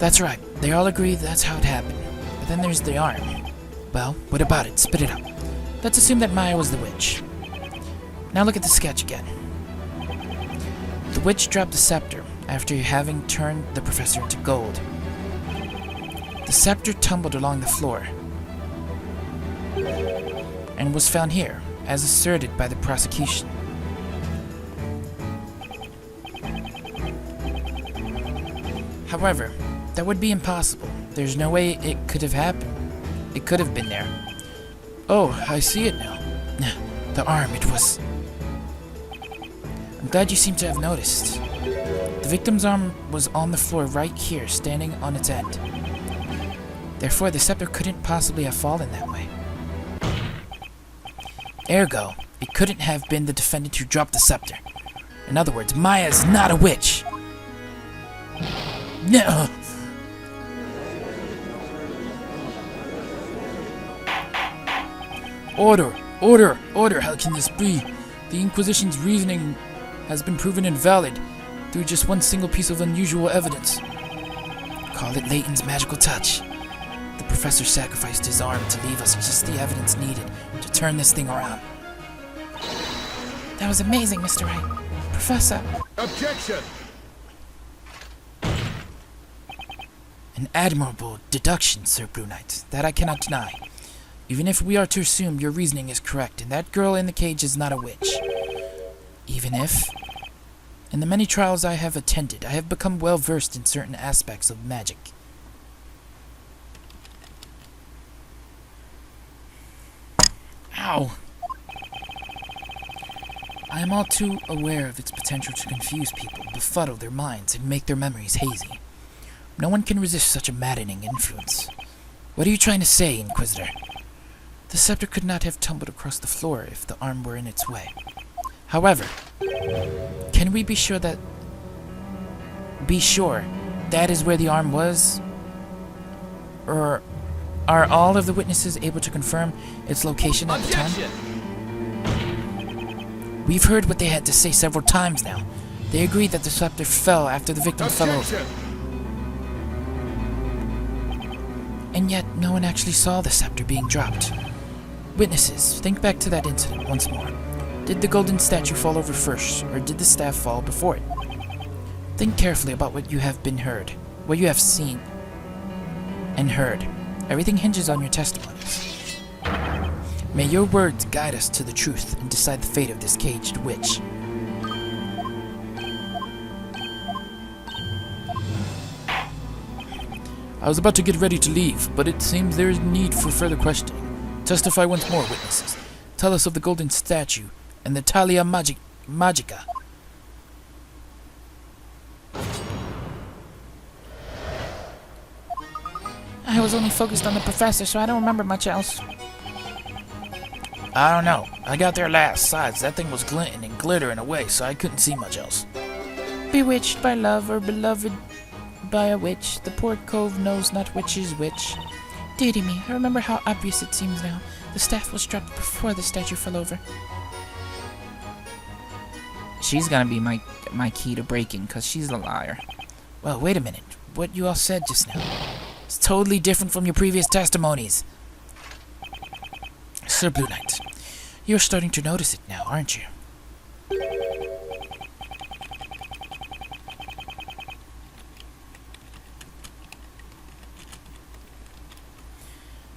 That's right. They all agree that's how it happened. But then there's the arm. Well, what about it? Spit it out. Let's assume that Maya was the witch. Now look at the sketch again. The witch dropped the scepter after having turned the professor into gold. The scepter tumbled along the floor and was found here, as asserted by the prosecution. However, that would be impossible. There's no way it could have happened. It could have been there. Oh, I see it now. The arm, it was... I'm glad you seem to have noticed. The victim's arm was on the floor right here, standing on its end. Therefore, the scepter couldn't possibly have fallen that way. Ergo, it couldn't have been the defendant who dropped the scepter. In other words, Maya is not a witch! No! Order! Order! Order! How can this be? The Inquisition's reasoning has been proven invalid through just one single piece of unusual evidence. Call it Layton's magical touch. The professor sacrificed his arm to leave us just the evidence needed to turn this thing around. That was amazing, Mr. Wright. Professor. Objection! An admirable deduction, Sir Blue Knight. That I cannot deny. Even if we are to assume your reasoning is correct and that girl in the cage is not a witch. Even if... In the many trials I have attended, I have become well versed in certain aspects of magic. Ow! I am all too aware of its potential to confuse people, befuddle their minds, and make their memories hazy. No one can resist such a maddening influence. What are you trying to say, Inquisitor? The scepter could not have tumbled across the floor if the arm were in its way. However, can we be sure that is where the arm was? Or are all of the witnesses able to confirm its location at the time? We've heard what they had to say several times now. They agreed that the scepter fell after the victim fell over. And yet, no one actually saw the scepter being dropped. Witnesses, think back to that incident once more. Did the golden statue fall over first, or did the staff fall before it? Think carefully about what you have seen and heard. Everything hinges on your testimonies. May your words guide us to the truth and decide the fate of this caged witch. I was about to get ready to leave, but it seems there is need for further questioning. Testify once more, witnesses. Tell us of the golden statue and the Talia Magica. I was only focused on the professor, so I don't remember much else. I don't know. I got there last. Besides, that thing was glinting and glittering away, so I couldn't see much else. Bewitched by love or beloved by a witch, the poor cove knows not which is which. Deary me, I remember how obvious it seems now. The staff was dropped before the statue fell over. She's gonna be my key to breaking, because she's a liar. Well, wait a minute. What you all said just now. It's totally different from your previous testimonies. Sir Blue Knight, you're starting to notice it now, aren't you?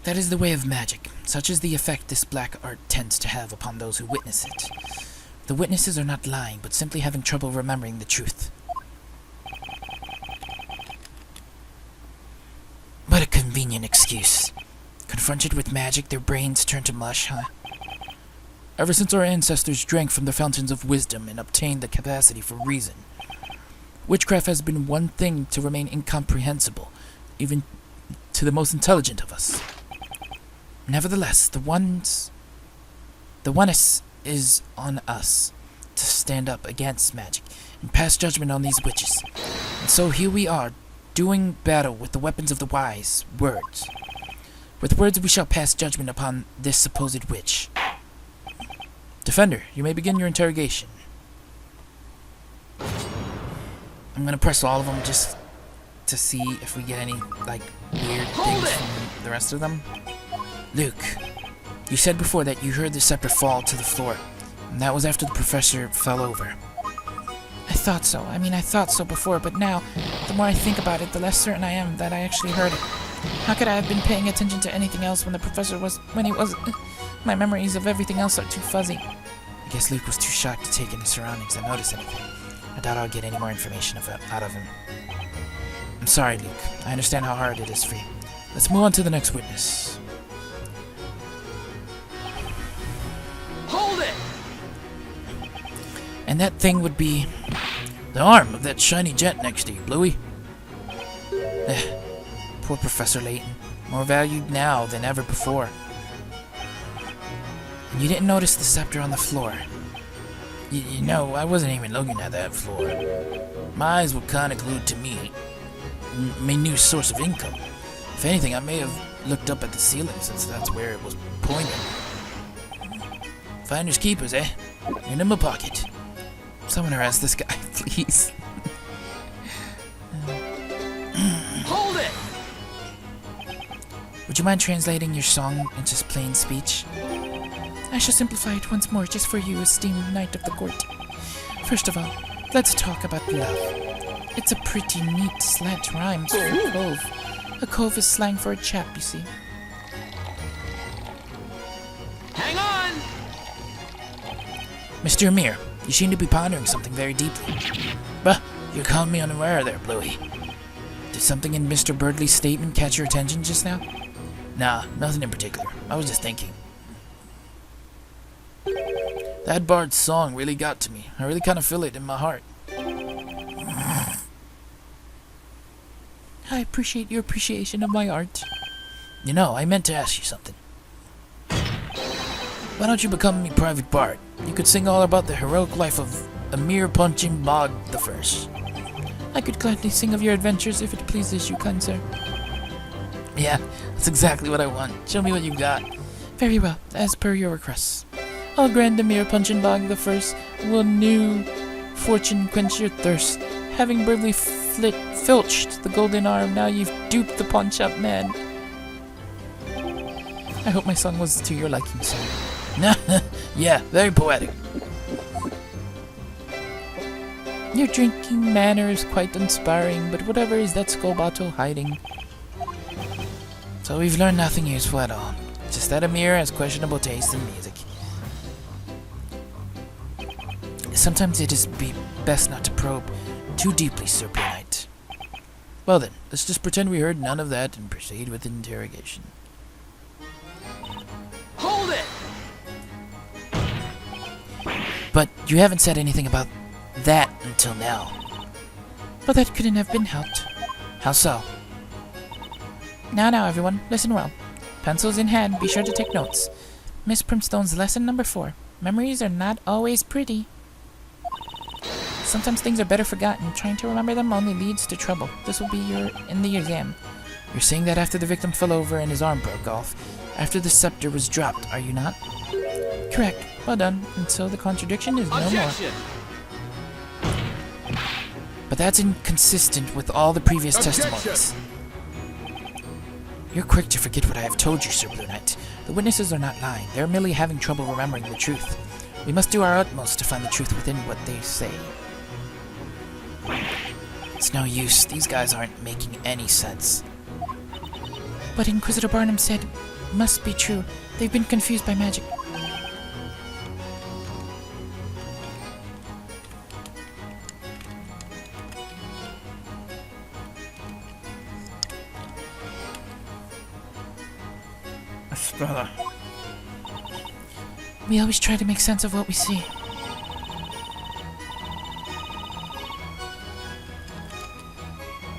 That is the way of magic. Such is the effect this black art tends to have upon those who witness it. The witnesses are not lying, but simply having trouble remembering the truth. What a convenient excuse. Confronted with magic, their brains turn to mush, huh? Ever since our ancestors drank from the fountains of wisdom and obtained the capacity for reason, witchcraft has been one thing to remain incomprehensible, even to the most intelligent of us. Nevertheless, the oneness is on us to stand up against magic and pass judgment on these witches. And so here we are, doing battle with the weapons of the wise, words. With words we shall pass judgment upon this supposed witch. Defender, you may begin your interrogation. I'm gonna press all of them, just to see if we get any, like, weird things from the rest of them. Luke, you said before that you heard the scepter fall to the floor, and that was after the professor fell over. I thought so. I mean, I thought so before, but now, the more I think about it, the less certain I am that I actually heard it. How could I have been paying attention to anything else when he was... My memories of everything else are too fuzzy. I guess Luke was too shocked to take in his surroundings and notice anything. I doubt I'll get any more information out of him. I'm sorry, Luke. I understand how hard it is for you. Let's move on to the next witness. Hold it! And that thing would be the arm of that shiny jet next to you, Bluey. Poor Professor Layton. More valued now than ever before. And you didn't notice the scepter on the floor. You know, I wasn't even looking at that floor. My eyes were kind of glued to me. My new source of income. If anything, I may have looked up at the ceiling since that's where it was pointing. Finders keepers, eh? In my pocket. Someone harass this guy, please. Hold it! Would you mind translating your song into plain speech? I shall simplify it once more just for you, esteemed knight of the court. First of all, let's talk about love. It's a pretty neat slant rhymes for a cove. A cove is slang for a chap, you see. Hang on! Mr. Amir, you seem to be pondering something very deeply. Bah, you caught me unaware there, Bluey. Did something in Mr. Birdley's statement catch your attention just now? Nah, nothing in particular. I was just thinking. That bard's song really got to me. I really kind of feel it in my heart. I appreciate your appreciation of my art. You know, I meant to ask you something. Why don't you become me private bard? You could sing all about the heroic life of Amir Punching Bog the First. I could gladly sing of your adventures if it pleases you, kind sir. Yeah, that's exactly what I want. Show me what you got. Very well, as per your request. I'll grant Amir Punching Bog the First will new fortune quench your thirst. Having bravely filched the golden arm, now you've duped the pawn-shop man. I hope my song was to your liking, sir. Yeah, very poetic. Your drinking manner is quite inspiring, but whatever is that skull bottle hiding? So we've learned nothing useful at all. Just that Amir has questionable taste in music. Sometimes it is best not to probe too deeply, Sir Knight. Well then, let's just pretend we heard none of that and proceed with the interrogation. Hold it! But you haven't said anything about that until now. But that couldn't have been helped. How so? Now, everyone, listen well. Pencils in hand, be sure to take notes. Miss Primstone's lesson number 4. Memories are not always pretty. Sometimes things are better forgotten. Trying to remember them only leads to trouble. This will be in the exam. You're saying that after the victim fell over and his arm broke off, after the scepter was dropped, are you not? Correct. Well done. And so the contradiction is no more. But that's inconsistent with all the previous testimonies. You're quick to forget what I have told you, Sir Blue Knight. The witnesses are not lying. They're merely having trouble remembering the truth. We must do our utmost to find the truth within what they say. It's no use. These guys aren't making any sense. But Inquisitor Barnum said it must be true. They've been confused by magic. Brother. We always try to make sense of what we see.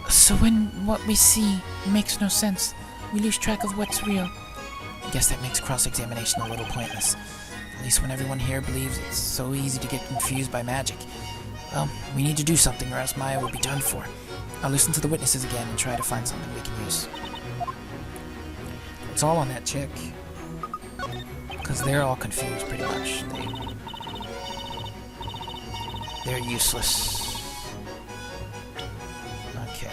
So when what we see makes no sense, we lose track of what's real. I guess that makes cross-examination a little pointless. At least when everyone here believes it's so easy to get confused by magic. Well, we need to do something or else Maya will be done for. I'll listen to the witnesses again and try to find something we can use. It's all on that chick. Because they're all confused, pretty much. They're useless. Okay.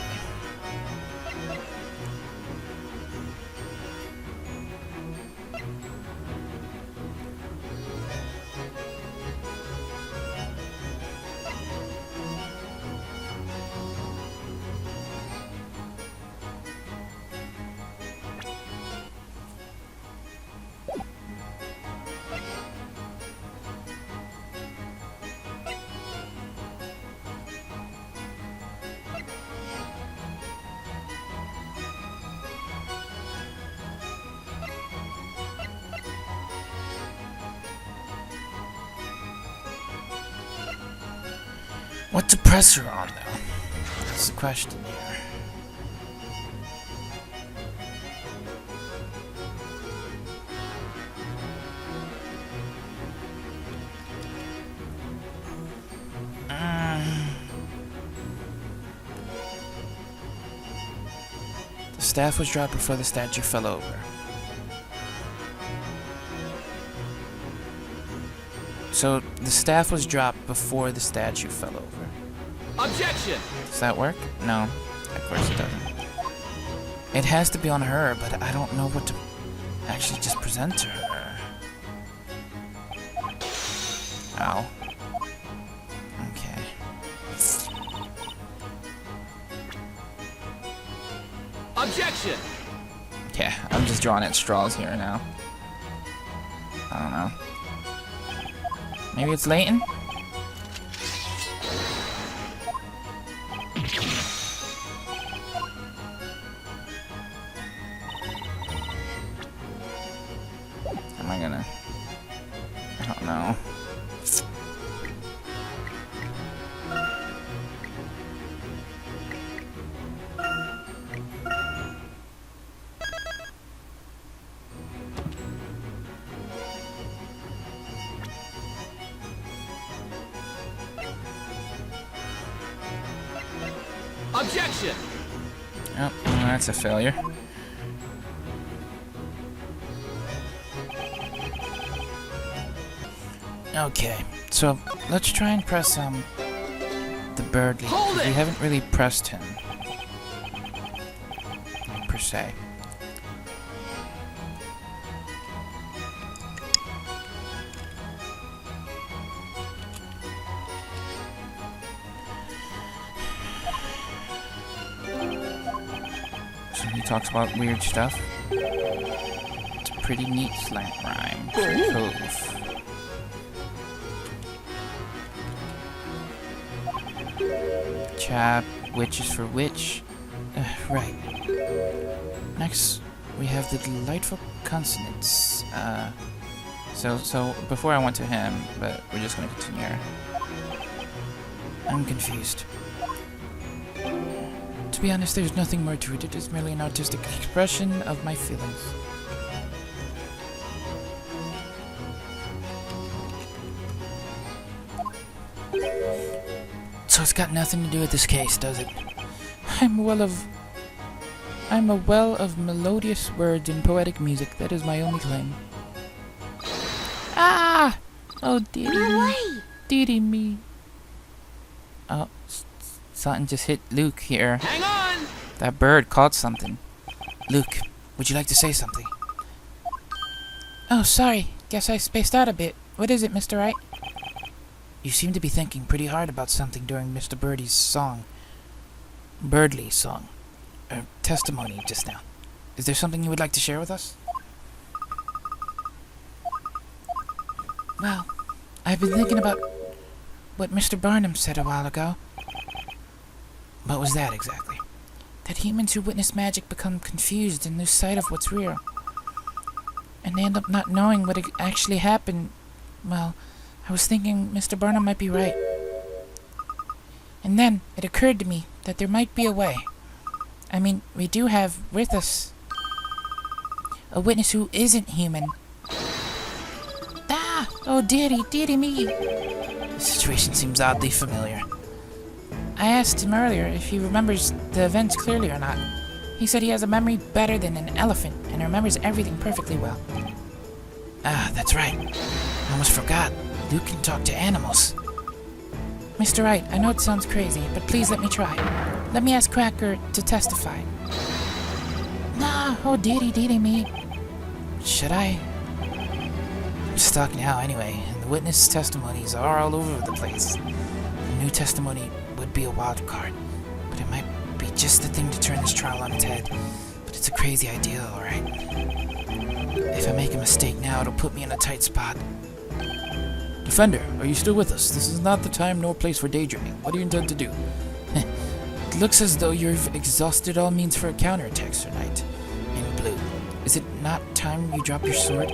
What to press her on, though? That's the question here. The staff was dropped before the statue fell over. So, the staff was dropped before the statue fell over. Objection! Does that work? No, of course it doesn't. It has to be on her, but I don't know what to actually just present to her. Ow. Okay. Objection! Yeah, I'm just drawing at straws here now. I don't know. Maybe it's Layton? Am I gonna... I don't know. Objection! Oh, well, that's a failure. Okay, so let's try and press the bird. Hold it! We haven't really pressed him per se. So he talks about weird stuff. It's a pretty neat slant rhyme for Cove. Chap, which is for which. Right. Next, we have the delightful consonants. So before I went to him, but we're just gonna continue here. I'm confused. To be honest, there's nothing more to it. It is merely an artistic expression of my feelings. So it's got nothing to do with this case, does it? I'm a well of melodious words and poetic music. That is my only claim. Ah! Oh, dearie me. Dearie me. Oh, something just hit Luke here. Hang on! That bird caught something. Luke, would you like to say something? Oh, sorry. Guess I spaced out a bit. What is it, Mr. Wright? You seem to be thinking pretty hard about something during Mr. Birdie's song. Birdley's song. Testimony just now. Is there something you would like to share with us? Well, I've been thinking about what Mr. Barnum said a while ago. What was that exactly? That humans who witness magic become confused and lose sight of what's real. And they end up not knowing what actually happened. Well, I was thinking Mr. Barnum might be right. And then it occurred to me that there might be a way. I mean, we do have with us a witness who isn't human. Ah! Oh, dearie me. The situation seems oddly familiar. I asked him earlier if he remembers the events clearly or not. He said he has a memory better than an elephant and remembers everything perfectly well. Ah, that's right. I almost forgot. Luke can talk to animals. Mr. Wright, I know it sounds crazy, but please let me try. Let me ask Cracker to testify. Nah, oh dearie me. Should I? I'm stuck now anyway, and the witness testimonies are all over the place. A new testimony would be a wild card, but it might be just the thing to turn this trial on its head. But it's a crazy idea, alright. If I make a mistake now, it'll put me in a tight spot. Defender, are you still with us? This is not the time nor place for daydreaming. What do you intend to do? It looks as though you've exhausted all means for a counterattack, Sir Knight. In blue. Is it not time you drop your sword?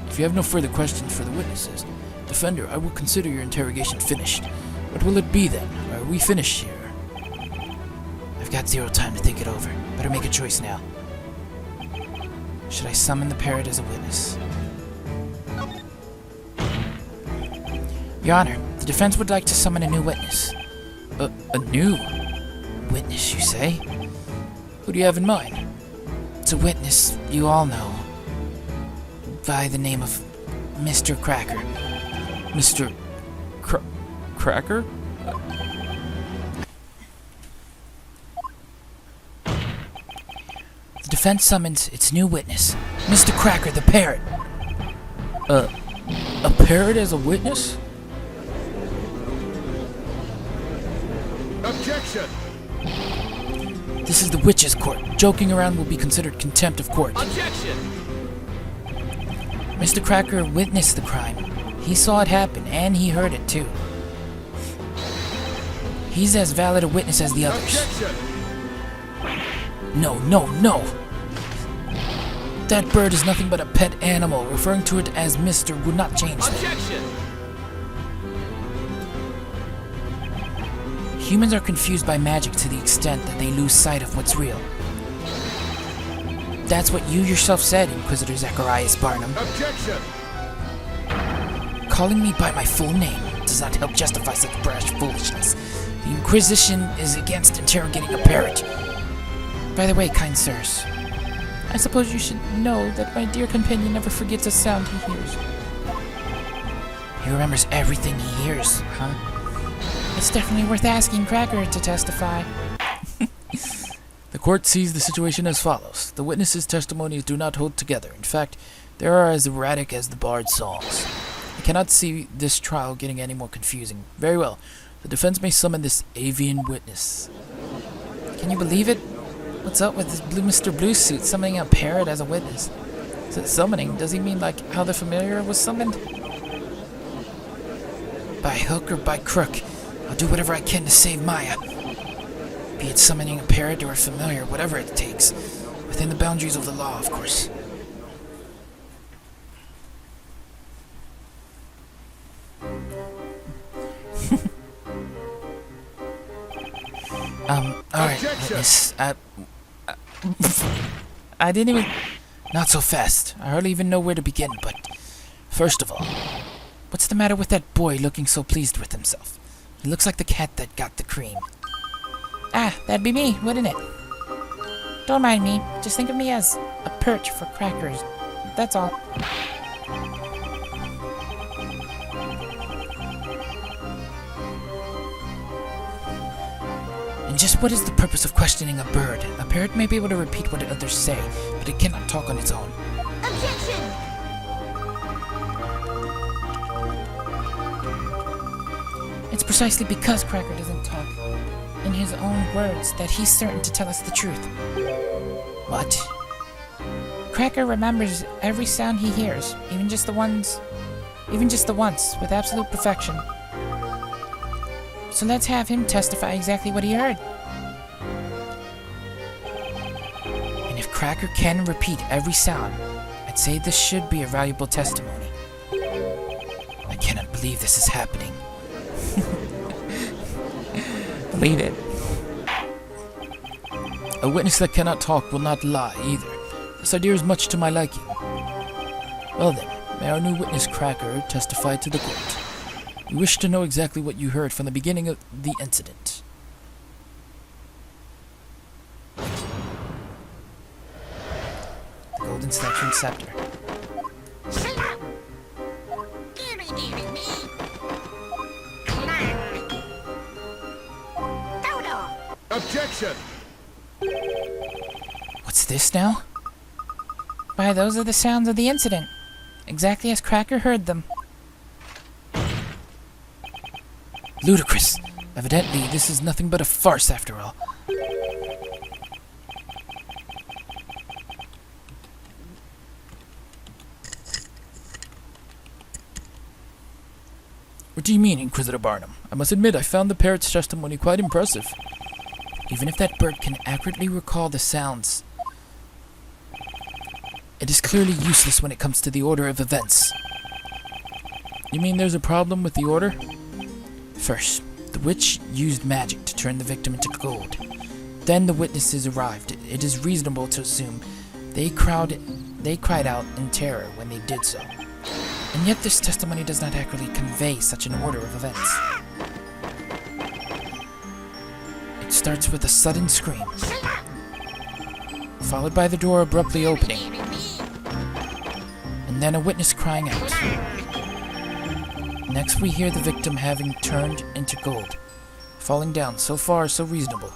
If you have no further questions for the witnesses, Defender, I will consider your interrogation finished. What will it be then? Are we finished here? I've got 0 time to think it over. Better make a choice now. Should I summon the parrot as a witness? Your Honor, the defense would like to summon a new witness. A new witness, you say? Who do you have in mind? It's a witness you all know. By the name of Mr. Cracker. Mr. Cracker? The defense summons its new witness, Mr. Cracker the parrot. A parrot as a witness? Objection! This is the witch's court. Joking around will be considered contempt of court. Objection! Mr. Cracker witnessed the crime. He saw it happen, and he heard it too. He's as valid a witness as the others. Objection! No, no, no! That bird is nothing but a pet animal. Referring to it as Mr. would not change that. Objection! Humans are confused by magic to the extent that they lose sight of what's real. That's what you yourself said, Inquisitor Zacharias Barnum. Objection! Calling me by my full name does not help justify such brash foolishness. The Inquisition is against interrogating a parrot. By the way, kind sirs, I suppose you should know that my dear companion never forgets a sound he hears. He remembers everything he hears, huh? It's definitely worth asking Cracker to testify. The court sees the situation as follows. The witnesses' testimonies do not hold together. In fact, they are as erratic as the bard's songs. I cannot see this trial getting any more confusing. Very well. The defense may summon this avian witness. Can you believe it? What's up with this Mr. Blue Suit summoning a parrot as a witness? Is it summoning? Does he mean like how the familiar was summoned? By hook or by crook, I'll do whatever I can to save Maya. Be it summoning a parrot or a familiar, whatever it takes. Within the boundaries of the law, of course. Alright, witness. I didn't even... Not so fast. I hardly even know where to begin, but... First of all, what's the matter with that boy looking so pleased with himself? He looks like the cat that got the cream. Ah, that'd be me, wouldn't it? Don't mind me. Just think of me as a perch for crackers. That's all. And just what is the purpose of questioning a bird? A parrot may be able to repeat what others say, but it cannot talk on its own. Objection! It's precisely because Cracker doesn't talk in his own words that he's certain to tell us the truth. What? Cracker remembers every sound he hears, even just the once, with absolute perfection. So let's have him testify exactly what he heard. And if Cracker can repeat every sound, I'd say this should be a valuable testimony. I cannot believe this is happening. Believe it. A witness that cannot talk will not lie, either. This idea is much to my liking. Well then, may our new witness Cracker testify to the court. We wish to know exactly what you heard from the beginning of the incident. The golden statue and scepter. Shut up! Deary, deary me! Clang! Dodo! Objection! What's this now? Why, those are the sounds of the incident. Exactly as Cracker heard them. Ludicrous! Evidently, this is nothing but a farce after all. What do you mean, Inquisitor Barnum? I must admit I found the parrot's testimony quite impressive. Even if that bird can accurately recall the sounds, it is clearly useless when it comes to the order of events. You mean there's a problem with the order? First, The witch used magic to turn the victim into gold. Then the witnesses arrived. It is reasonable to assume they cried out in terror when they did so. And yet this testimony does not accurately convey such an order of events. It starts with a sudden scream, followed by the door abruptly opening, and then a witness crying out. Next we hear the victim having turned into gold, falling down. So far, so reasonable.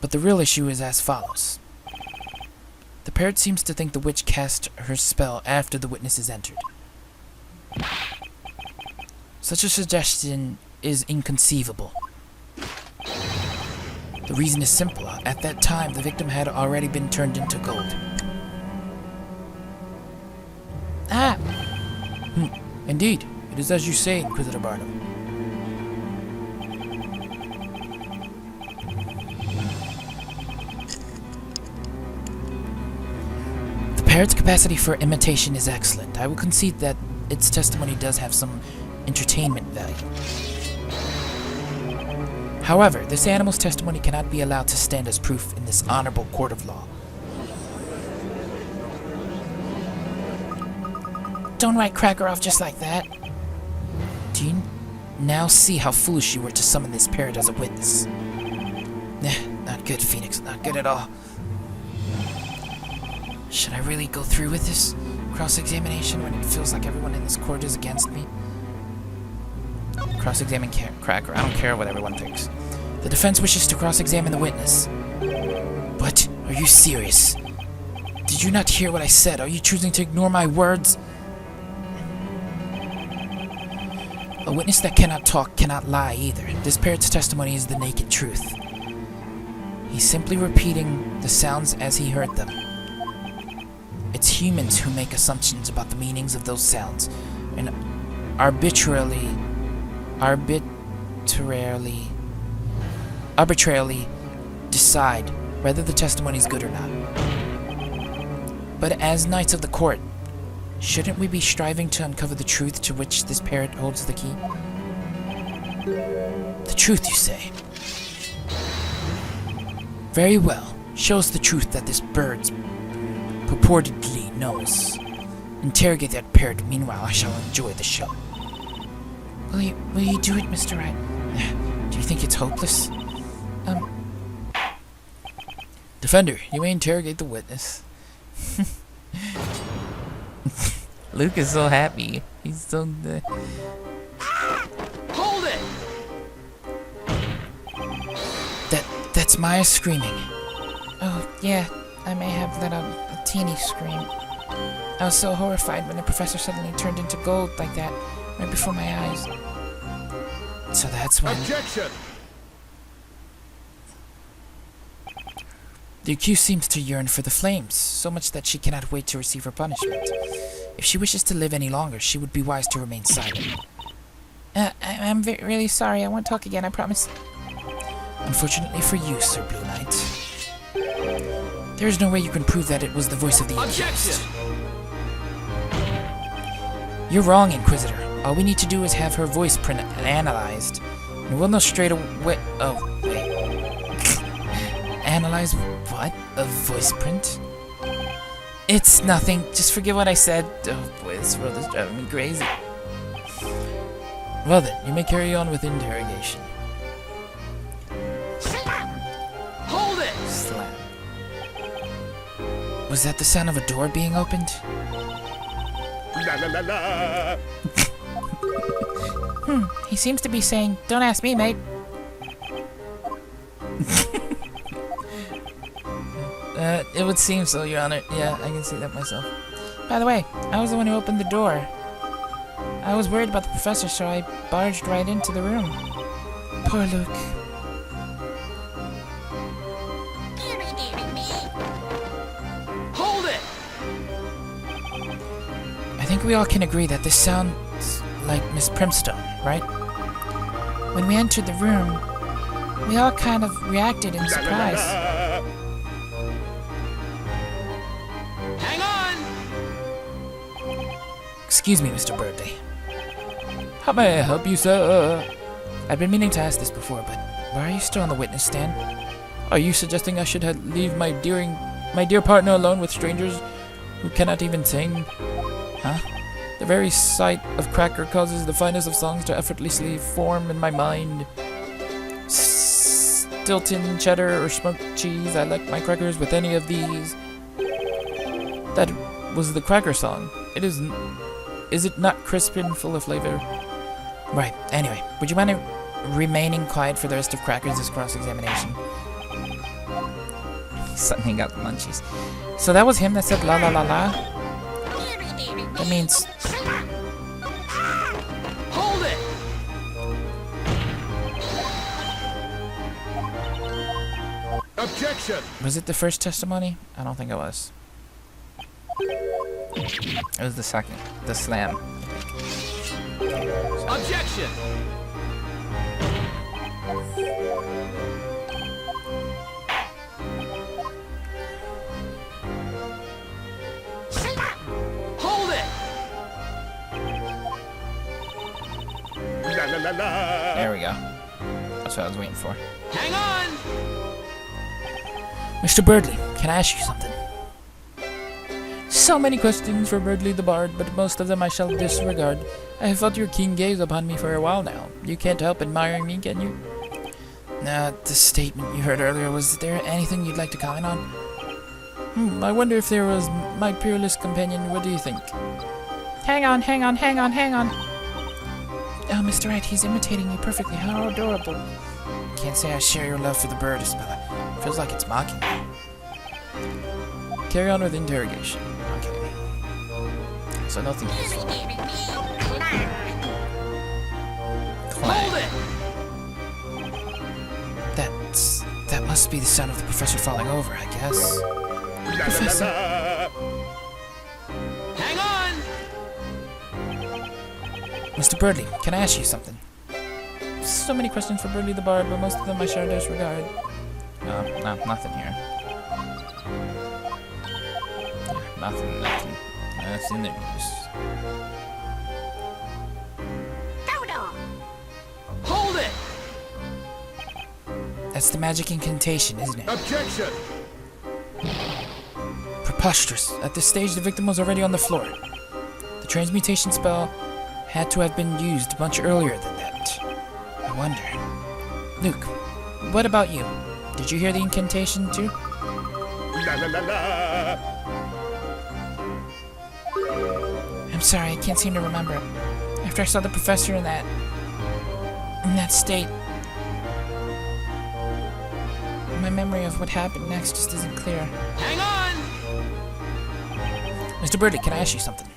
But the real issue is as follows. The parrot seems to think the witch cast her spell after the witnesses entered. Such a suggestion is inconceivable. The reason is simple. At that time, the victim had already been turned into gold. Ah! Indeed, it is as you say, Inquisitor Barnum. The parrot's capacity for imitation is excellent. I will concede that its testimony does have some entertainment value. However, this animal's testimony cannot be allowed to stand as proof in this honorable court of law. Don't write Cracker off just like that. Do you now see how foolish you were to summon this parrot as a witness? Not good, Phoenix. Not good at all. Should I really go through with this cross-examination when it feels like everyone in this court is against me? Cross-examine Cracker. I don't care what everyone thinks. The defense wishes to cross-examine the witness. What? Are you serious? Did you not hear what I said? Are you choosing to ignore my words? A witness that cannot talk cannot lie either. This parrot's testimony is the naked truth. He's simply repeating the sounds as he heard them. It's humans who make assumptions about the meanings of those sounds and arbitrarily decide whether the testimony is good or not. But as knights of the court, shouldn't we be striving to uncover the truth to which this parrot holds the key? The truth, you say? Very well. Show us the truth that this bird purportedly knows. Interrogate that parrot. Meanwhile, I shall enjoy the show. Will you do it, Mr. Wright? Do you think it's hopeless? Defender, you may interrogate the witness. Luke is so happy. He's so... Hold it! That's Maya screaming. Oh, yeah. I may have let out a teeny scream. I was so horrified when the professor suddenly turned into gold like that, right before my eyes. So that's when... Objection! The accused seems to yearn for the flames, so much that she cannot wait to receive her punishment. If she wishes to live any longer, she would be wise to remain silent. I'm really sorry. I won't talk again, I promise. Unfortunately for you, Sir Blue Knight, there is no way you can prove that it was the voice of the accused. You're wrong, Inquisitor. All we need to do is have her voice analyzed, and we'll know straight away. Oh, wait. Analyze what? A voice print? It's nothing. Just forget what I said. Oh boy, this world is driving me crazy. Well then, you may carry on with interrogation. Hold it! Slam. Was that the sound of a door being opened? La la la la! He seems to be saying, "Don't ask me, mate." It would seem so, Your Honor. Yeah, I can see that myself. By the way, I was the one who opened the door. I was worried about the professor, so I barged right into the room. Poor Luke. Hold it! I think we all can agree that this sounds like Miss Primstone, right? When we entered the room, we all kind of reacted in surprise. Hang on! Excuse me, Mr. Birdley. How may I help you, sir? I've been meaning to ask this before, but why are you still on the witness stand? Are you suggesting I should leave my dear partner alone with strangers who cannot even sing? Huh? The very sight of cracker causes the finest of songs to effortlessly form in my mind. Stilton, cheddar, or smoked cheese, I like my crackers with any of these. That was the cracker song. Is it not crisp and full of flavor? Right, anyway, would you mind remaining quiet for the rest of Crackers' cross-examination? He suddenly got the munchies. So that was him that said la la la la? That means... Hold it! Objection! Was it the first testimony? I don't think it was. It was the second. The slam. Objection! Hold it! La la la la! There we go. That's what I was waiting for. Hang on! Mr. Birdley, can I ask you something? So many questions for Birdley the Bard, but most of them I shall disregard. I have felt your keen gaze upon me for a while now. You can't help admiring me, can you? The statement you heard earlier, was there anything you'd like to comment on? I wonder if there was my peerless companion. What do you think? Hang on. Oh, Mr. Wright, he's imitating you perfectly. How adorable. Can't say I share your love for the bird, Isabella. Feels like it's mocking me. Carry on with interrogation. Okay. So nothing useful. Hold it! That must be the sound of the professor falling over, I guess. Professor. Hang on! Mr. Birdley, can I ask you something? So many questions for Birdley the Bard, but most of them I share disregard. No, nothing here. Yeah, nothing. That's in the news. Hold it! That's the magic incantation, isn't it? Objection! Preposterous. At this stage, the victim was already on the floor. The transmutation spell had to have been used much earlier than that. I wonder. Luke, what about you? Did you hear the incantation too? La la la la! I'm sorry, I can't seem to remember. After I saw the professor in that state, my memory of what happened next just isn't clear. Hang on! Mr. Birdie, can I ask you something?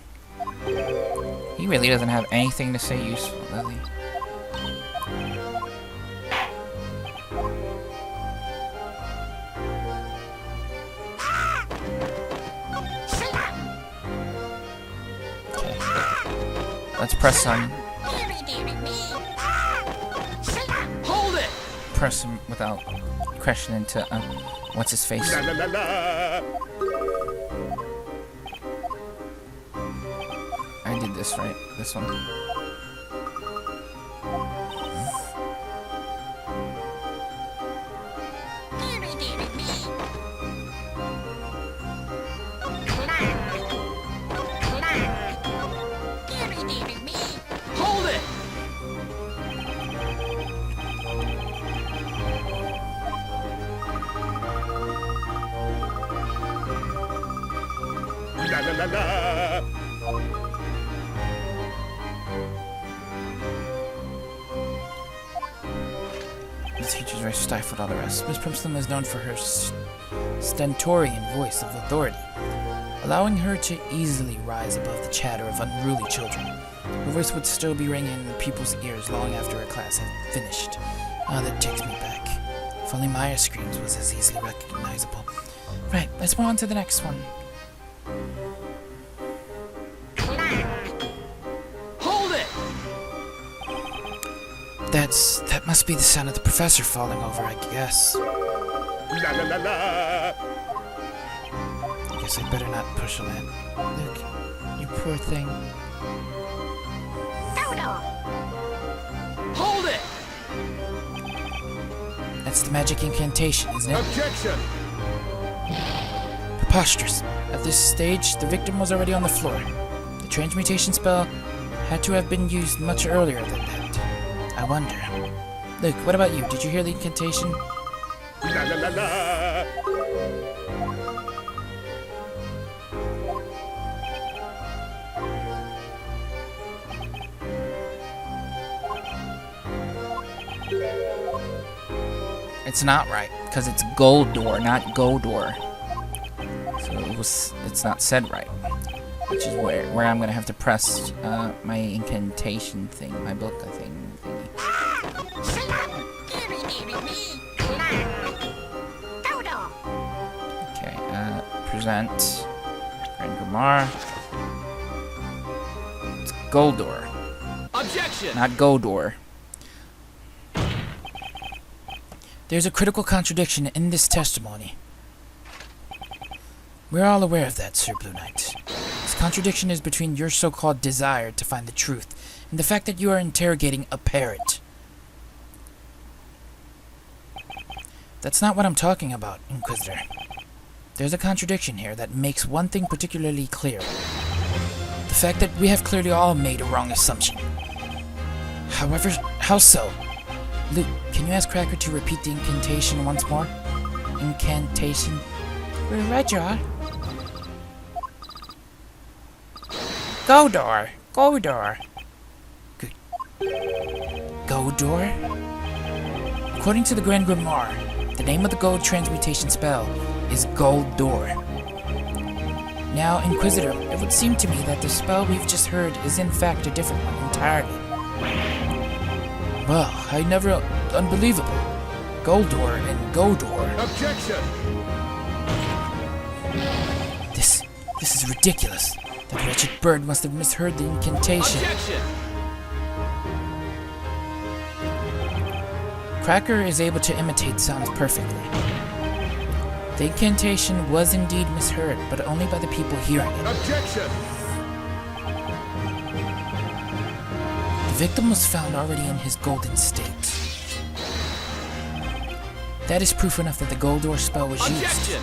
He really doesn't have anything to say useful, does he? Okay. Let's press on. Hold it! Press him without crashing into what's his face. La la la la! I did this right. This one. Hold it! La la la la! The teacher's voice stifled all the rest. Miss Primston is known for her stentorian voice of authority, allowing her to easily rise above the chatter of unruly children. Her voice would still be ringing in the pupils' ears long after her class had finished. Ah, that takes me back. If only Maya's screams was as easily recognizable. Right, let's move on to the next one. Hold it! That must be the sound of the professor falling over, I guess. La la la la! I guess I'd better not push on that. Luke, you poor thing. Doodle. Hold it! That's the magic incantation, isn't it? Objection! Preposterous. At this stage, the victim was already on the floor. The transmutation spell had to have been used much earlier than that. I wonder. Luke, what about you? Did you hear the incantation? La la la la! It's not right, because it's Goldor, not Godor. So it's not said right. Which is where I'm gonna have to press my incantation thing, my book thing thingy. Slam. Deary, deary me. Clang. Doodle. Okay, present Grand Grimoire. It's Goldor, Objection! not Godor. There's a critical contradiction in this testimony. We're all aware of that, Sir Blue Knight. This contradiction is between your so-called desire to find the truth and the fact that you are interrogating a parrot. That's not what I'm talking about, Inquisitor. There's a contradiction here that makes one thing particularly clear. The fact that we have clearly all made a wrong assumption. However, how so? Luke, can you ask Cracker to repeat the incantation once more? Incantation? We're right, you are. Godor! Godor! Good. Godor? According to the Grand Grimoire, the name of the gold transmutation spell is Goldor. Now, Inquisitor, it would seem to me that the spell we've just heard is in fact a different one entirely. Well, I never... Unbelievable. Goldor and Godor. Objection! This is ridiculous. That wretched bird must have misheard the incantation. Objection! Cracker is able to imitate sounds perfectly. The incantation was indeed misheard, but only by the people hearing it. Objection! The victim was found already in his golden state. That is proof enough that the Goldor spell was used. Objection!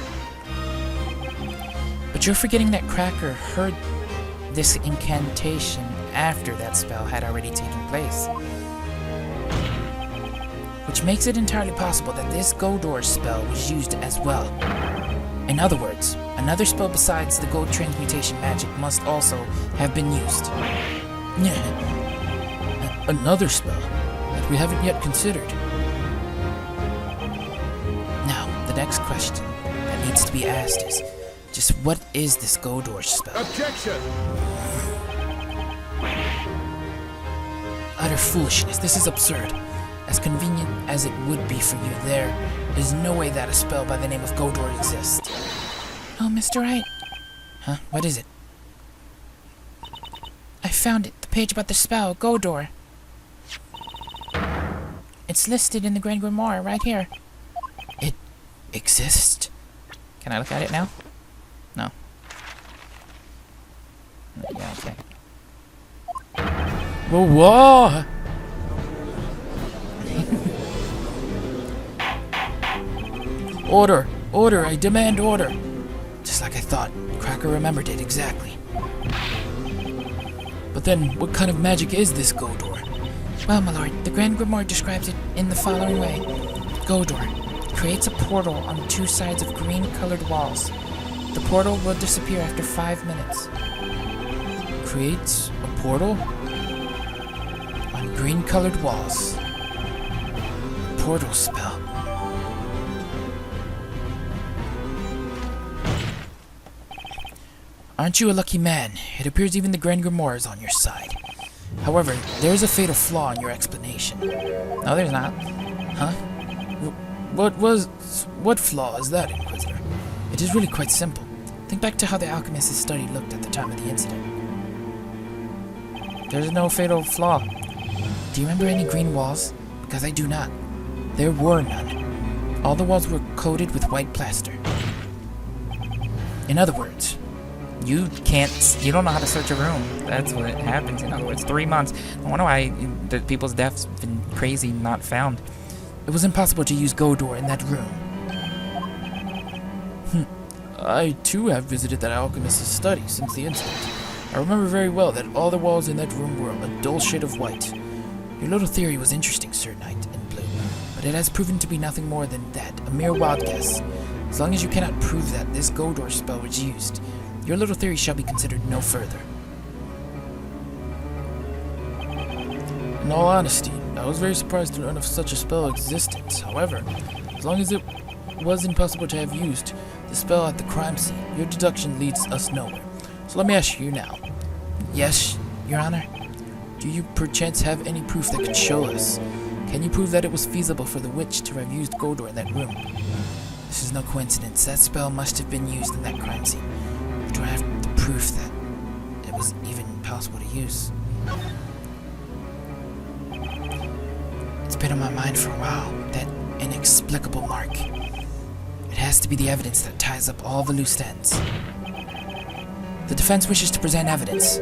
But you're forgetting that Cracker heard this incantation after that spell had already taken place. Which makes it entirely possible that this Goldor spell was used as well. In other words, another spell besides the gold transmutation magic must also have been used. Another spell that we haven't yet considered. Now, the next question that needs to be asked is, just what is this Goldor spell? Objection! Utter foolishness. This is absurd. As convenient as it would be for you, there is no way that a spell by the name of Goldor exists. Oh, Mr. Wright. Huh? What is it? I found it. The page about the spell, Goldor. It's listed in the Grand Grimoire right here. It exists? Can I look at it now? No. Yeah, okay. Whoa! Order! Order! I demand order! Just like I thought. Cracker remembered it exactly. But then, what kind of magic is this Goldor? Well, my lord, the Grand Grimoire describes it in the following way. Goldor creates a portal on two sides of green-colored walls. The portal will disappear after 5 minutes. Creates a portal on green-colored walls. Portal spell. Aren't you a lucky man? It appears even the Grand Grimoire is on your side. However, there is a fatal flaw in your explanation. No, there's not. Huh? What flaw is that, Inquisitor? It is really quite simple. Think back to how the alchemist's study looked at the time of the incident. There's no fatal flaw. Do you remember any green walls? Because I do not. There were none. All the walls were coated with white plaster. In other words, you don't know how to search a room. That's what happens. In other words, 3 months. I wonder why the people's deaths been crazy, not found. It was impossible to use Godor in that room. I too have visited that alchemist's study since the incident. I remember very well that all the walls in that room were a dull shade of white. Your little theory was interesting, Sir Knight in Blue, but it has proven to be nothing more than that, a mere wild guess. As long as you cannot prove that this Godor spell was used, your little theory shall be considered no further. In all honesty, I was very surprised to learn of such a spell existence. However, as long as it was impossible to have used the spell at the crime scene, your deduction leads us nowhere. So let me ask you now. Yes, Your Honor? Do you perchance have any proof that could show us? Can you prove that it was feasible for the witch to have used Godor in that room? This is no coincidence. That spell must have been used in that crime scene. Or do I have the proof that it was even possible to use? It's been on my mind for a while, that inexplicable mark. It has to be the evidence that ties up all the loose ends. The defense wishes to present evidence.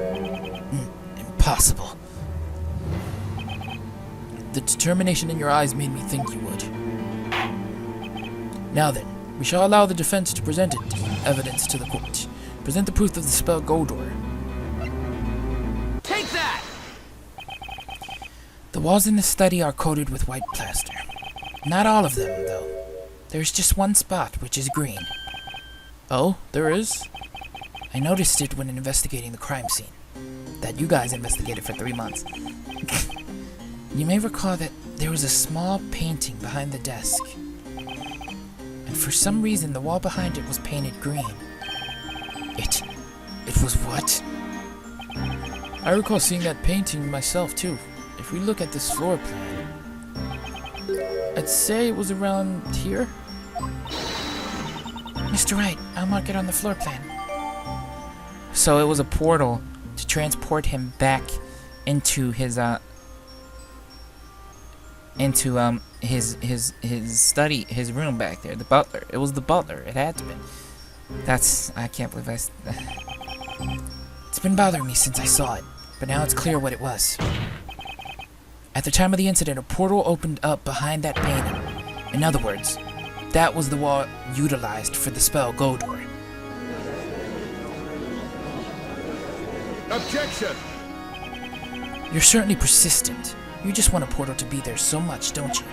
Impossible. The determination in your eyes made me think you would. Now then, we shall allow the defense to present evidence to the court. Present the proof of the spell Godor. Take that! The walls in the study are coated with white plaster. Not all of them, though. There's just one spot, which is green. Oh, there is? I noticed it when investigating the crime scene. That you guys investigated for 3 months. You may recall that there was a small painting behind the desk. And for some reason, the wall behind it was painted green. It was what? I recall seeing that painting myself, too. If we look at this floor plan, I'd say it was around here. Mr. Wright, I'll mark it on the floor plan. So it was a portal to transport him back into his his study, his room back there. The butler. It was the butler. It had to be. I can't believe It's been bothering me since I saw it, but now it's clear what it was. At the time of the incident, a portal opened up behind that painting. In other words, that was the wall utilized for the spell Godor. Objection! You're certainly persistent. You just want a portal to be there so much, don't you?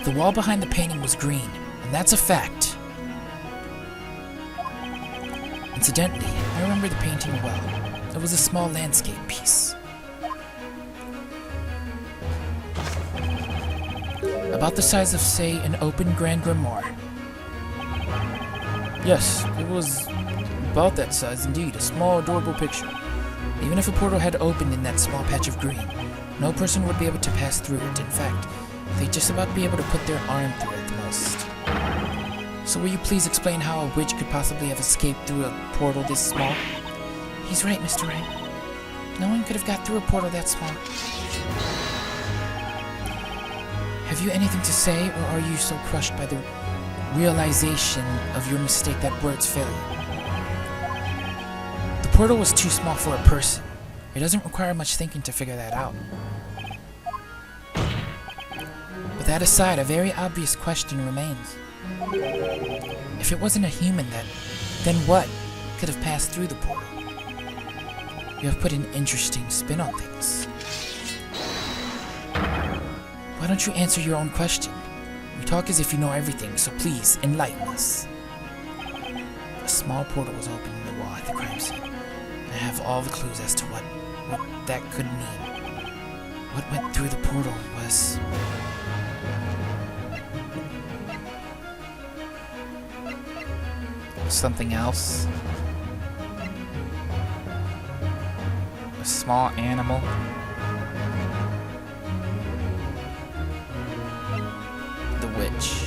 The wall behind the painting was green, and that's a fact. Incidentally, I remember the painting well. It was a small landscape piece. About the size of, say, an open Grand Grimoire. Yes, it was about that size indeed. A small, adorable picture. Even if a portal had opened in that small patch of green, no person would be able to pass through it. In fact, they'd just about be able to put their arm through it the most. So will you please explain how a witch could possibly have escaped through a portal this small? He's right, Mr. Wright. No one could have got through a portal that small. Have you anything to say, or are you so crushed by the realization of your mistake that words fail you? The portal was too small for a person. It doesn't require much thinking to figure that out. But that aside, a very obvious question remains. If it wasn't a human, then what could have passed through the portal? You have put an interesting spin on things. Why don't you answer your own question? You talk as if you know everything, so please, enlighten us. A small portal was opened in the wall at the crime scene, and I have all the clues as to what that could mean. What went through the portal was... something else. A small animal. The witch.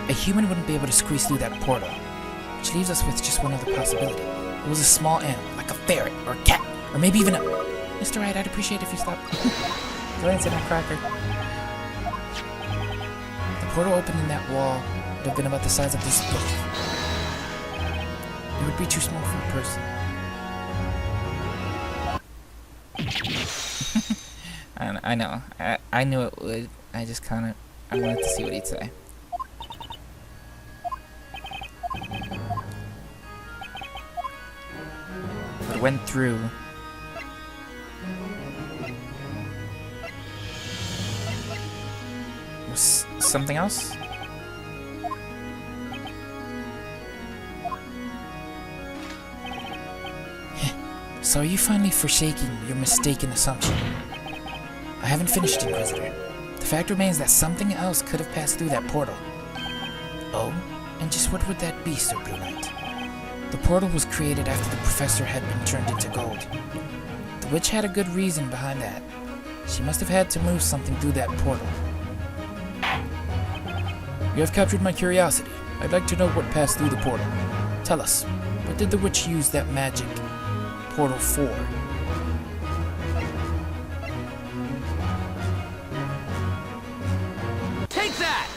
A human wouldn't be able to squeeze through that portal, which leaves us with just one other possibility. It was a small animal, like a ferret or a cat, or maybe even a... Mr. Wright, I'd appreciate if you stopped. Glancing at Cracker. portal opened in that wall would have been about the size of this book. It would be too small for a person. I know. I knew it would. I just kind of... I wanted to see what he'd say. But it went through. Was something else? So are you finally forsaking your mistaken assumption? I haven't finished, Inquisitor. The fact remains that something else could have passed through that portal. Oh? And just what would that be, Sir Blue Knight? The portal was created after the professor had been turned into gold. The witch had a good reason behind that. She must have had to move something through that portal. You have captured my curiosity. I'd like to know what passed through the portal. Tell us, what did the witch use that magic portal for? Take that!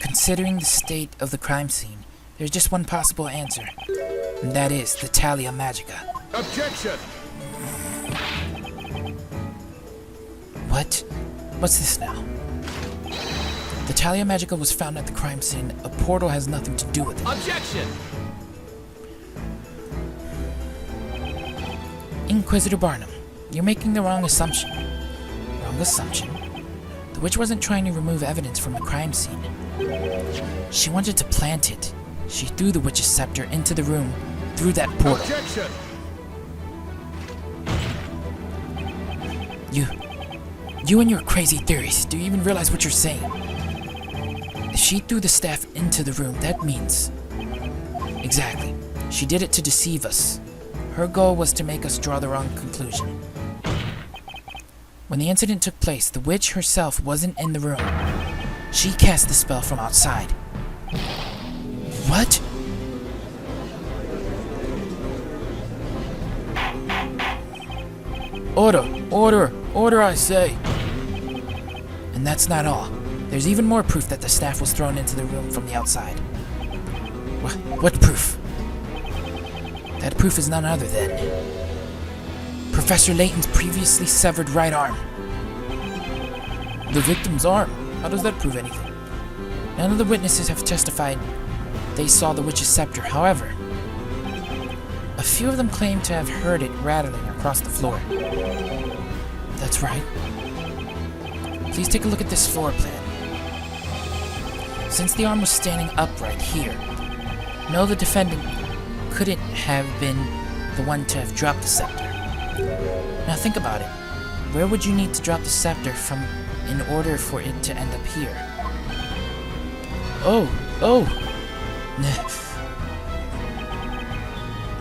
Considering the state of the crime scene, there's just one possible answer. And that is the Talia Magica. Objection! What? What's this now? The Talia Magica was found at the crime scene. A portal has nothing to do with it. Objection! Inquisitor Barnum, you're making the wrong assumption. Wrong assumption? The witch wasn't trying to remove evidence from the crime scene. She wanted to plant it. She threw the witch's scepter into the room through that portal. Objection! You and your crazy theories. Do you even realize what you're saying? If she threw the staff into the room, that means... Exactly. She did it to deceive us. Her goal was to make us draw the wrong conclusion. When the incident took place, the witch herself wasn't in the room. She cast the spell from outside. What? Order, I say. And that's not all. There's even more proof that the staff was thrown into the room from the outside. What proof? That proof is none other than Professor Layton's previously severed right arm. The victim's arm? How does that prove anything? None of the witnesses have testified they saw the witch's scepter. However, a few of them claim to have heard it rattling across the floor. That's right. Please take a look at this floor plan. Since the arm was standing upright here, no, the defendant couldn't have been the one to have dropped the scepter. Now think about it. Where would you need to drop the scepter from in order for it to end up here? Oh!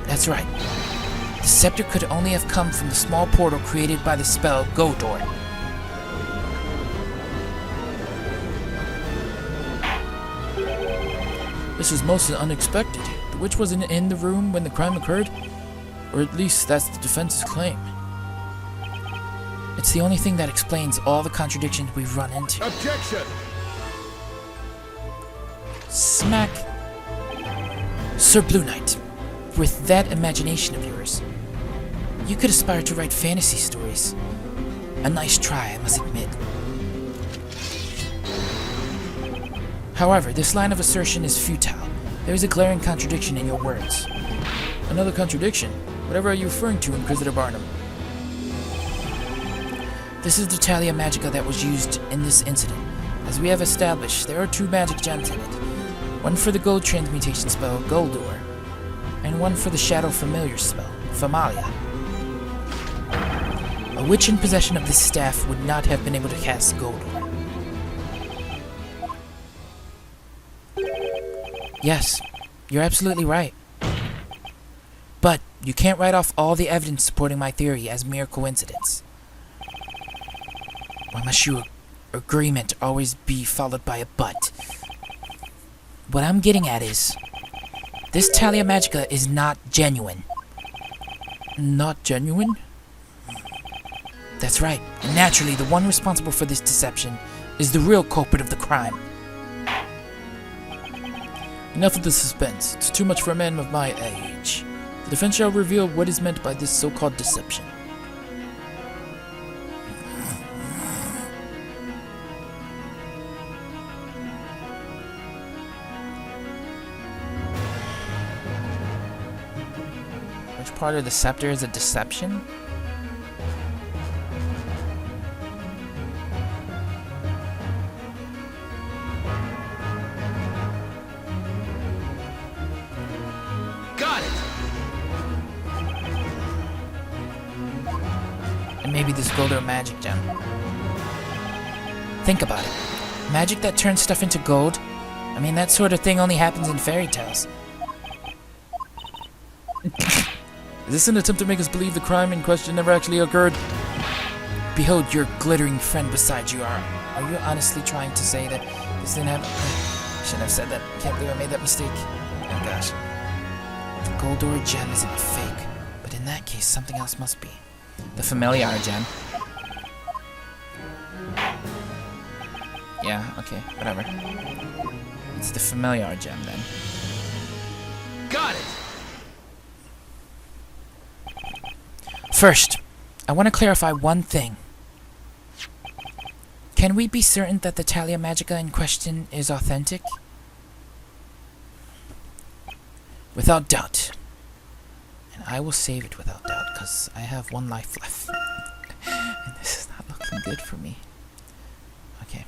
That's right. The scepter could only have come from the small portal created by the spell Godor. This is mostly unexpected. The witch wasn't in the room when the crime occurred? Or at least that's the defense's claim. It's the only thing that explains all the contradictions we've run into. Objection! Smack. Sir Blue Knight, with that imagination of yours, you could aspire to write fantasy stories. A nice try, I must admit. However, this line of assertion is futile. There is a glaring contradiction in your words. Another contradiction? Whatever are you referring to, Inquisitor Barnum? This is the Talia Magica that was used in this incident. As we have established, there are two magic gems in it. One for the gold transmutation spell, Goldor, and one for the shadow familiar spell, Famalia. A witch in possession of this staff would not have been able to cast Goldor. Yes, you're absolutely right. But you can't write off all the evidence supporting my theory as mere coincidence. Why must your agreement always be followed by a but? What I'm getting at is, this Talia Magica is not genuine. Not genuine? That's right. And naturally, the one responsible for this deception is the real culprit of the crime. Enough of the suspense. It's too much for a man of my age. The defense shall reveal what is meant by this so-called deception. Which part of the scepter is a deception? Got it. And maybe this gold or magic gem. Think about it. Magic that turns stuff into gold? I mean, that sort of thing only happens in fairy tales. Is this an attempt to make us believe the crime in question never actually occurred? Behold your glittering friend beside you. Are you honestly trying to say that this didn't happen? Shouldn't have said that. Can't believe I made that mistake. Oh gosh. The gold or gem isn't a fake, but in that case, something else must be. The familiar gem. Yeah, okay, whatever. It's the familiar gem then. Got it. First, I want to clarify one thing. Can we be certain that the Talia Magica in question is authentic? Without doubt. And I will save it without doubt, because I have one life left. And this is not looking good for me. Okay.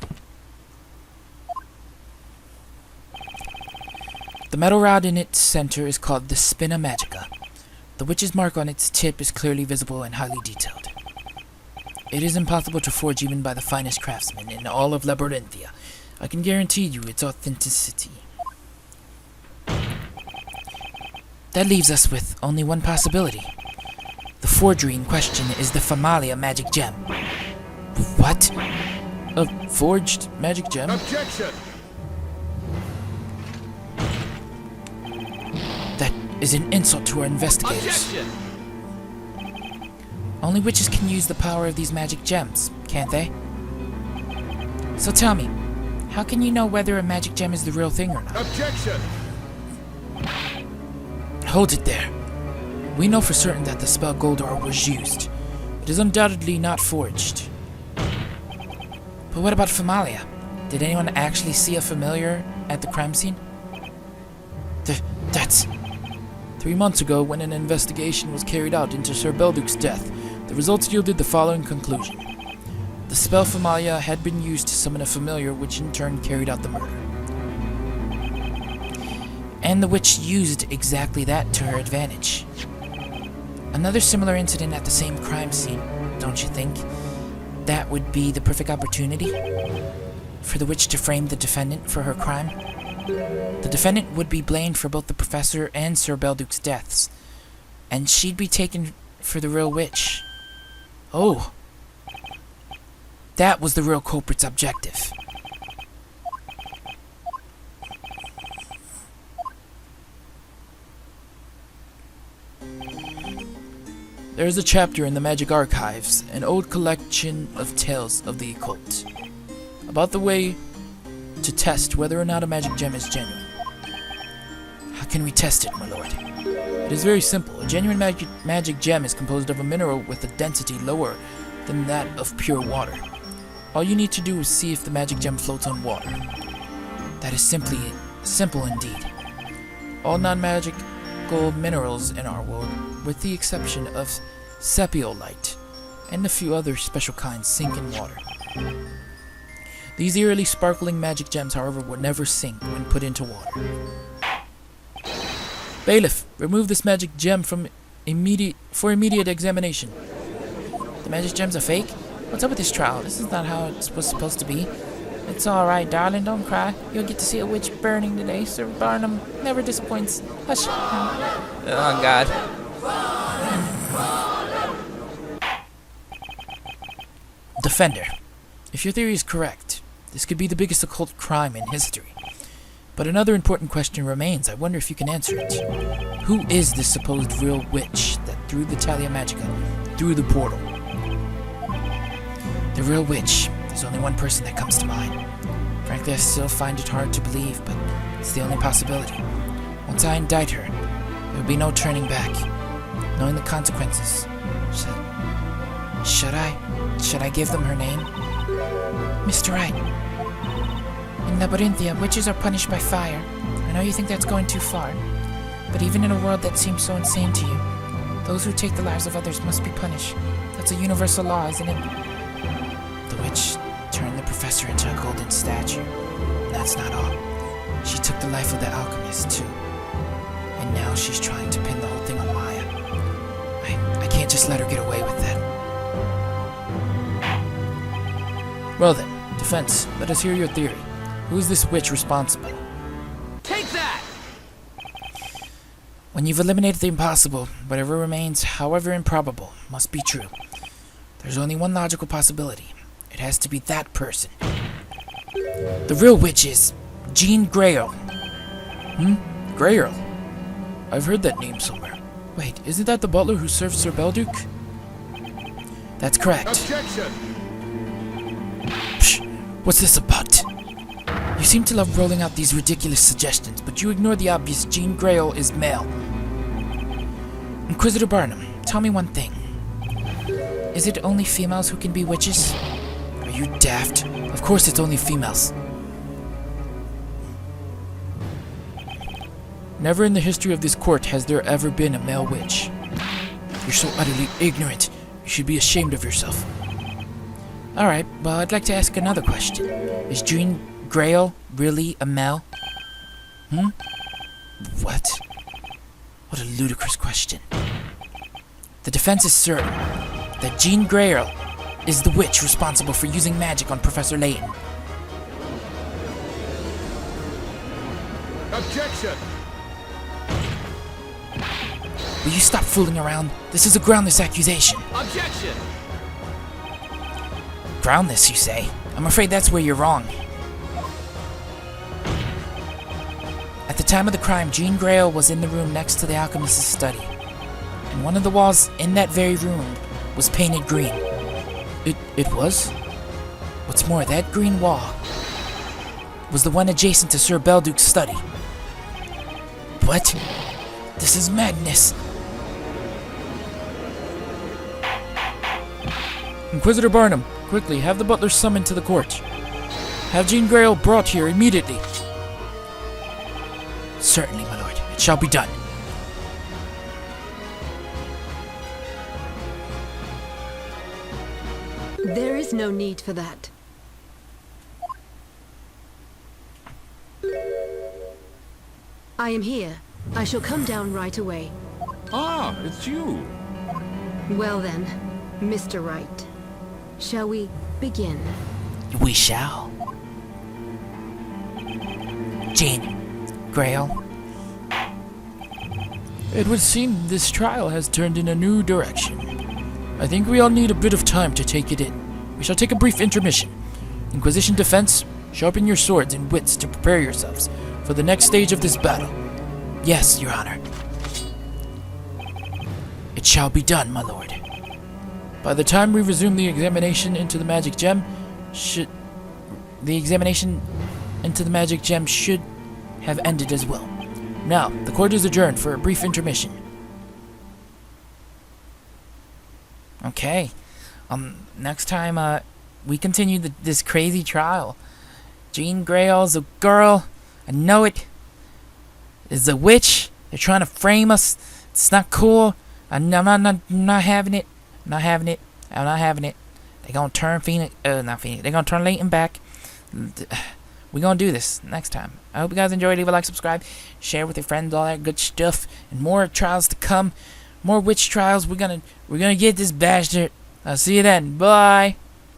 The metal rod in its center is called the Spina Magica. The witch's mark on its tip is clearly visible and highly detailed. It is impossible to forge even by the finest craftsmen in all of Labyrinthia. I can guarantee you its authenticity. That leaves us with only one possibility. The forgery in question is the Famalia magic gem. What? A forged magic gem? Objection. That is an insult to our investigators. Objection. Only witches can use the power of these magic gems, can't they? So tell me, how can you know whether a magic gem is the real thing or not? Objection. Hold it there. We know for certain that the spell Goldor was used. It is undoubtedly not forged. But what about Famalia? Did anyone actually see a familiar at the crime scene? That's... 3 months ago, when an investigation was carried out into Sir Belduk's death, the results yielded the following conclusion. The spell Famalia had been used to summon a familiar, which in turn carried out the murder. And the witch used exactly that to her advantage. Another similar incident at the same crime scene, don't you think? That would be the perfect opportunity for the witch to frame the defendant for her crime. The defendant would be blamed for both the professor and Sir Belduk's deaths, and she'd be taken for the real witch. Oh, that was the real culprit's objective. There is a chapter in the Magic Archives, an old collection of tales of the occult, about the way to test whether or not a magic gem is genuine. How can we test it, my lord? It is very simple. A genuine magic gem is composed of a mineral with a density lower than that of pure water. All you need to do is see if the magic gem floats on water. That is simple indeed. All non-magical minerals in our world, with the exception of sepiolite and a few other special kinds, sink in water. These eerily sparkling magic gems, however, would never sink when put into water. Bailiff, remove this magic gem for immediate examination. The magic gem's a fake? What's up with this trial? This is not how it was supposed to be. It's alright, darling, don't cry. You'll get to see a witch burning today. Sir Barnum never disappoints. Hush. Oh, God. Defender, if your theory is correct, this could be the biggest occult crime in history. But another important question remains. I wonder if you can answer it. Who is this supposed real witch that threw the Talia Magica through the portal? The real witch is There's only one person that comes to mind. Frankly, I still find it hard to believe, but it's the only possibility. Once I indict her, there will be no turning back. Knowing the consequences, should I give them her name? Mr. Wright, in Labyrinthia, witches are punished by fire. I know you think that's going too far, but even in a world that seems so insane to you, those who take the lives of others must be punished. That's a universal law, isn't it? The witch turned the professor into a golden statue. And that's not all. She took the life of the alchemist, too. And now she's trying to pin the whole thing on Maya. I can't just let her get away with that. Well then, defense, let us hear your theory. Who is this witch responsible? Take that! When you've eliminated the impossible, whatever remains, however improbable, must be true. There's only one logical possibility. It has to be that person. The real witch is Jean Grail. Grail. I've heard that name somewhere. Wait, isn't that the butler who serves Sir Belduc? That's correct. Objection! Psh, what's this about? You seem to love rolling out these ridiculous suggestions, but you ignore the obvious. Jean Grail is male. Inquisitor Barnum, tell me one thing. Is it only females who can be witches? Are you daft? Of course it's only females. Never in the history of this court has there ever been a male witch. You're so utterly ignorant. You should be ashamed of yourself. Alright, well, I'd like to ask another question. Is Jean Grail really a male? What? What a ludicrous question. The defense is certain that Jean Grail is the witch responsible for using magic on Professor Layton. Objection! Will you stop fooling around? This is a groundless accusation. Objection! Groundless, you say? I'm afraid that's where you're wrong. At the time of the crime, Jean Grail was in the room next to the alchemist's study. And one of the walls in that very room was painted green. It was? What's more, that green wall was the one adjacent to Sir Belduc's study. What? This is madness. Inquisitor Barnum, quickly, have the butler summoned to the court. Have Jean Grail brought here immediately. Certainly, my lord. It shall be done. There is no need for that. I am here. I shall come down right away. Ah, it's you. Well then, Mr. Wright, shall we begin? We shall. Jean Grail. It would seem this trial has turned in a new direction. I think we all need a bit of time to take it in. We shall take a brief intermission. Inquisition defense, sharpen your swords and wits to prepare yourselves for the next stage of this battle. Yes, Your Honor. It shall be done, my lord. By the time we resume the examination into the magic gem, should have ended as well. Now, the court is adjourned for a brief intermission. Okay. Next time, we continue this crazy trial. Jean Grail's a girl. I know it. Is a witch. They're trying to frame us. It's not cool. I'm not having it. I'm not having it. I'm not having it. They're gonna turn They're gonna turn Layton back. We're gonna do this next time. I hope you guys enjoyed. Leave a like, subscribe, share with your friends, all that good stuff, and more trials to come. More witch trials. We're gonna get this bastard. I'll see you then. Bye.